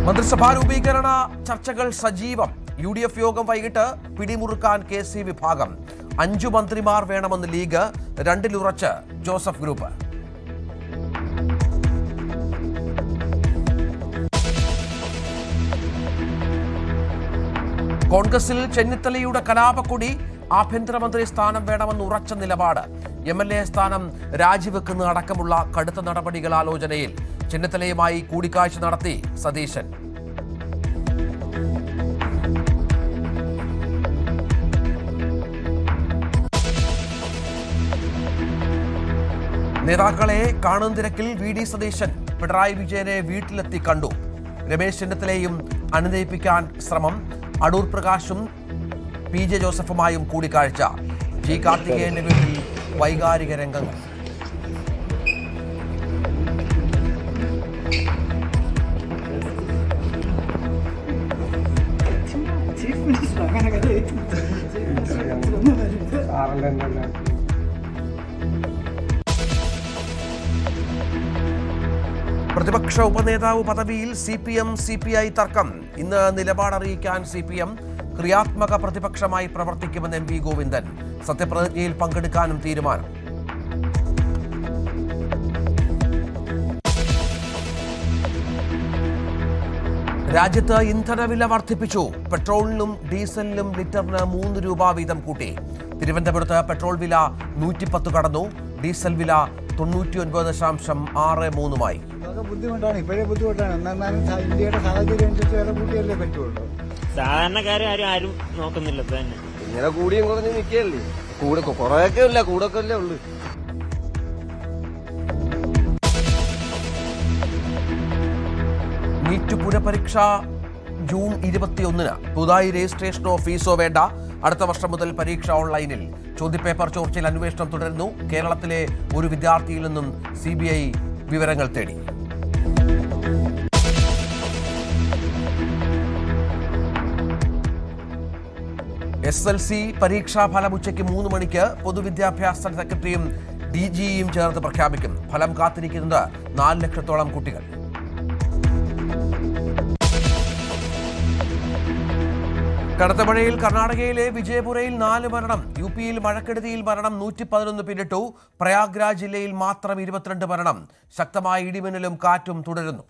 മന്ത്രിസഭാ രൂപീകരണ ചർച്ചകൾ സജീവം. UDF യോഗം വൈകിട്ട് പിടിമുറുക്കാൻ KC വിഭാഗം. 5 മന്ത്രിമാർ വേണമെന്ന് ലീഗ്, 2-ലുറച്ച് ജോസഫ് ഗ്രൂപ്പ്. കോൺഗ്രസിൽ ചെന്നിത്തലയുടെ കലാപക്കൊടി. ആഭ്യന്തരമന്ത്രി സ്ഥാനം വേണമെന്ന് ഉറച്ച നിലപാട്. MLA സ്ഥാനം രാജിവെക്കുന്ന അടക്കമുള്ള കടുത്ത നടപടികൾ ആലോചനയിൽ. ചെന്നിത്തലയുമായി കൂടിക്കാഴ്ച നടത്തി സതീശൻ. നേതാക്കളെ കാണും തിരക്കിൽ VD സതീശൻ പിണറായി വിജയനെ വീട്ടിലെത്തി കണ്ടു. രമേശ് ചെന്നിത്തലയും അനുനയിപ്പിക്കാൻ ശ്രമം. അടൂർ പ്രകാശും PJ ജോസഫുമായും കൂടിക്കാഴ്ച. G കാർത്തികേയന്റെ വീട്ടിൽ വൈകാരിക രംഗങ്ങൾ. പ്രതിപക്ഷ ഉപനേതാവ് പദവിയിൽ CPM-CPI തർക്കം. ഇന്ന് നിലപാടറിയിക്കാൻ CPM. ക്രിയാത്മക പ്രതിപക്ഷമായി പ്രവർത്തിക്കുമെന്ന് MV ഗോവിന്ദൻ. സത്യപ്രതിജ്ഞയിൽ പങ്കെടുക്കാനും തീരുമാനം. രാജ്യത്ത് ഇന്ധനവില വർദ്ധിപ്പിച്ചു. പെട്രോളിനും ഡീസലിനും ലിറ്ററിന് 3 രൂപ വീതം കൂട്ടി. തിരുവനന്തപുരത്ത് പെട്രോൾ വില 110 കടന്നു. ഡീസൽ വില 99.63 ബുദ്ധിമുട്ടാണ്. ഇപ്പോഴേ ബുദ്ധിമുട്ടാണ്. ഇന്ത്യയുടെ സാഹചര്യം അനുസരിച്ച് വില കൂട്ടിയല്ലേ പറ്റുള്ളൂ. സാധാരണക്കാരെ ആരും നോക്കുന്നില്ല. തന്നെ ഇങ്ങനെ കൂടിയും കുറഞ്ഞ് നിൽക്കുകയല്ലേ. കുറെയൊക്കെ ഇല്ല, കൂടൊക്കെ അല്ലേ ഉള്ളു. നീറ്റ് പുനഃപരീക്ഷ ജൂൺ 21-ന്. പുതുതായി രജിസ്ട്രേഷനോ ഫീസോ വേണ്ട. അടുത്ത വർഷം മുതൽ പരീക്ഷ ഓൺലൈനിൽ. ചോദ്യപേപ്പർ ചോർച്ചയിൽ അന്വേഷണം തുടരുന്നു. കേരളത്തിലെ ഒരു വിദ്യാർത്ഥിയിൽ നിന്നും CBI വിവരങ്ങൾ തേടി. SLC പരീക്ഷാ ഫലം ഉച്ചയ്ക്ക് 3 മണിക്ക്. പൊതുവിദ്യാഭ്യാസ സെക്രട്ടറിയും DGയും ചേർത്ത് പ്രഖ്യാപിക്കും. ഫലം കാത്തിരിക്കുന്നത് 4 ലക്ഷത്തോളം കുട്ടികൾ. കനത്ത മഴയിൽ കർണാടകയിലെ വിജയപുരയിൽ 4 മരണം. UPയിൽ മഴക്കെടുതിയിൽ മരണം 111 പിന്നിട്ടു. പ്രയാഗ്രാജ് ജില്ലയിൽ മാത്രം 22 മരണം. ശക്തമായ ഇടിമിന്നലും കാറ്റും തുടരുന്നു.